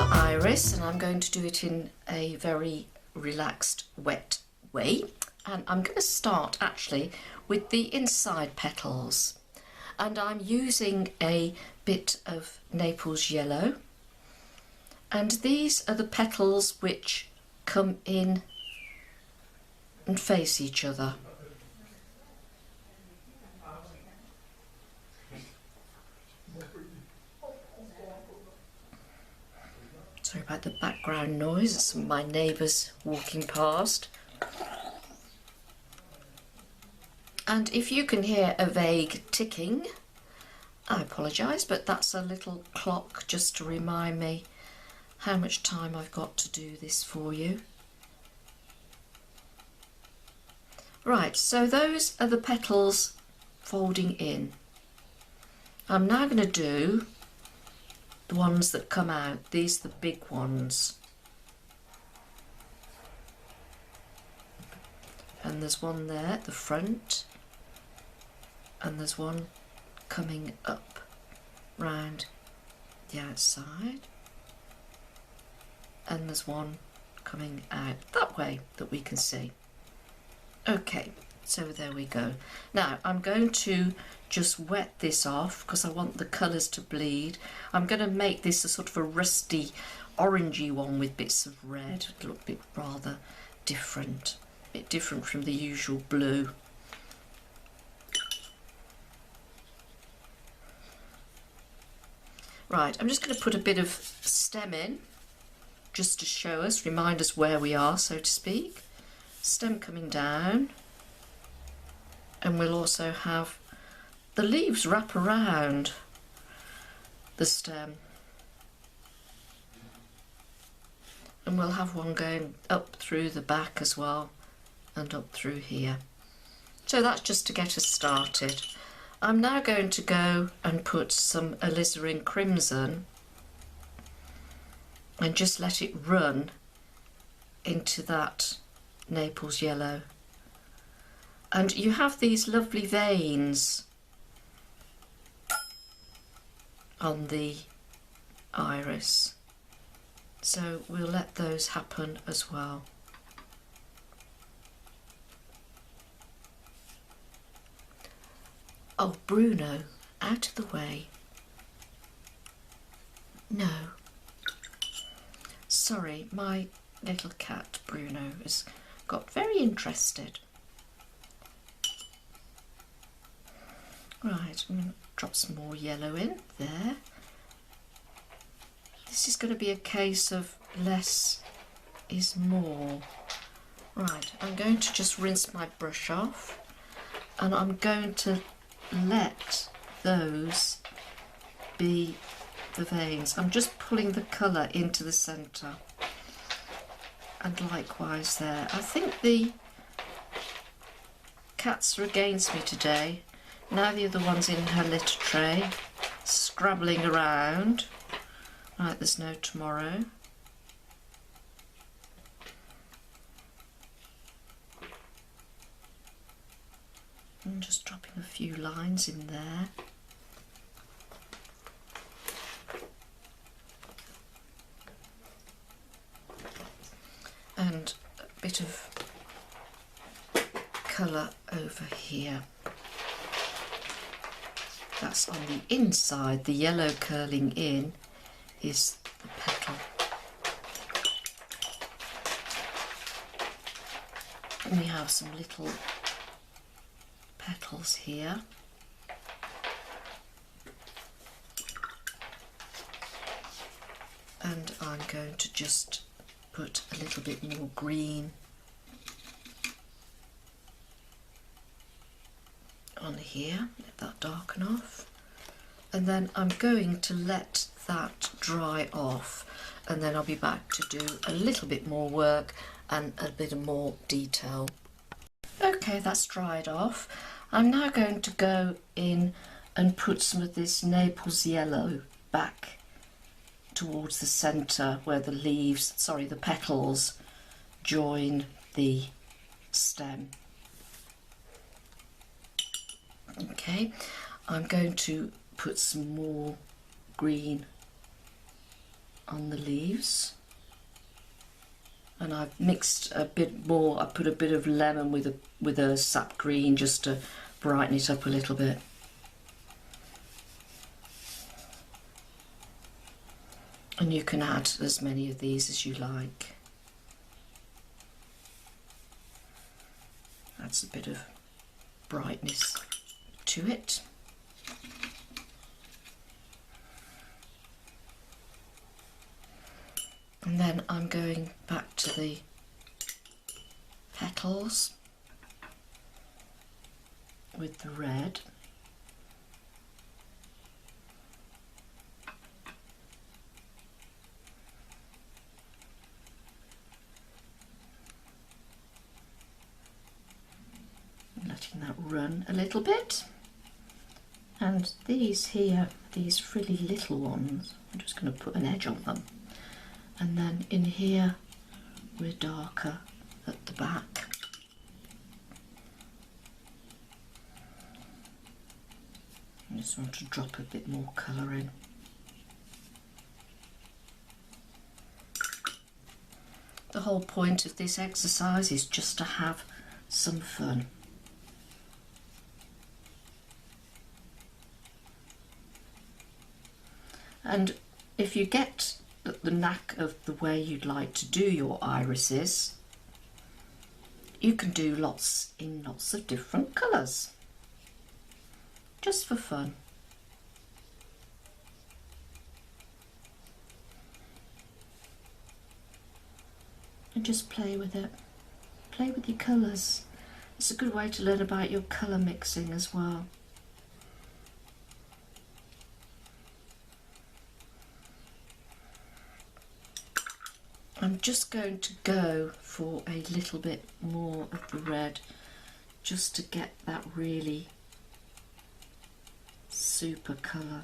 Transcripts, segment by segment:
another iris, and I'm going to do it in a very relaxed, wet way. And I'm going to start actually with the inside petals. And I'm using a bit of Naples yellow. And these are the petals which come in and face each other. Sorry about the background noise, it's some of my neighbours walking past. And if you can hear a vague ticking, I apologise, but that's a little clock just to remind me how much time I've got to do this for you. Right, so those are the petals folding in. I'm now going to do the ones that come out. These are the big ones. And there's one there at the front, and there's one coming up round the outside, and there's one coming out that way that we can see. Okay, so there we go. Now I'm going to just wet this off because I want the colours to bleed. I'm going to make this a sort of a rusty orangey one with bits of red. It'll look a bit rather different, a bit different from the usual blue. Right, I'm just going to put a bit of stem in just to show us, remind us where we are, so to speak. Stem coming down, and we'll also have the leaves wrap around the stem, and we'll have one going up through the back as well and up through here. So that's just to get us started. I'm now going to go and put some alizarin crimson and just let it run into that Naples yellow. And you have these lovely veins on the iris, so we'll let those happen as well. Oh, Bruno, out of the way. No. Sorry, my little cat Bruno has got very interested. Right, I'm going to drop some more yellow in there. This is going to be a case of less is more. Right, I'm going to just rinse my brush off, and I'm going to let those be the veins. I'm just pulling the colour into the centre, and likewise there. I think the cats are against me today. Now the other one's in her litter tray, scrabbling around. Right, there's no tomorrow. I'm just dropping a few lines in there. And a bit of colour over here. That's on the inside. The yellow curling in is the petal. And we have some little petals here. And I'm going to just put a little bit more green on here, let that darken off, and then I'm going to let that dry off, and then I'll be back to do a little bit more work and a bit more detail. Okay, that's dried off. I'm now going to go in and put some of this Naples yellow back towards the centre where the leaves, sorry, the petals join the stem. Okay, I'm going to put some more green on the leaves. And I've mixed a bit more. I put a bit of lemon with a sap green just to brighten it up a little bit. And you can add as many of these as you like. Adds a bit of brightness to it. And then I'm going back to the petals with the red. Letting that run a little bit. And these here, these frilly little ones, I'm just going to put an edge on them. And then in here we're darker at the back. I just want to drop a bit more colour in. The whole point of this exercise is just to have some fun. And if you get the knack of the way you'd like to do your irises, you can do lots of different colours, just for fun. And just play with it. Play with your colours. It's a good way to learn about your colour mixing as well. I'm just going to go for a little bit more of the red, just to get that really super colour.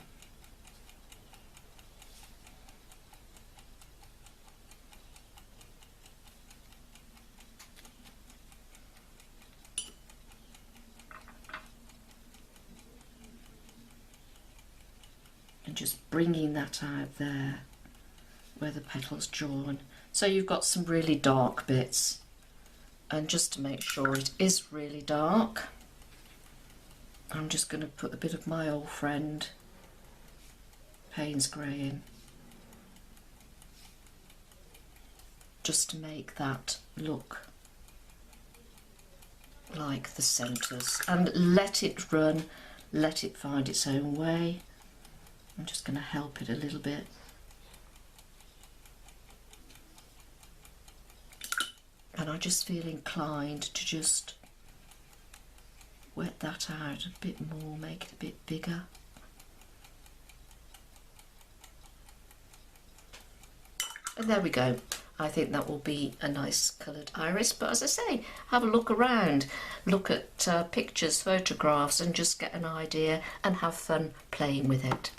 And just bringing that out there where the petals join. So you've got some really dark bits, and just to make sure it is really dark, I'm just going to put a bit of my old friend Payne's Grey in, just to make that look like the centres, and let it run, let it find its own way. I'm just going to help it a little bit. And I just feel inclined to just wet that out a bit more, make it a bit bigger. And there we go. I think that will be a nice coloured iris, but as I say, have a look around, look at pictures, photographs, and just get an idea and have fun playing with it.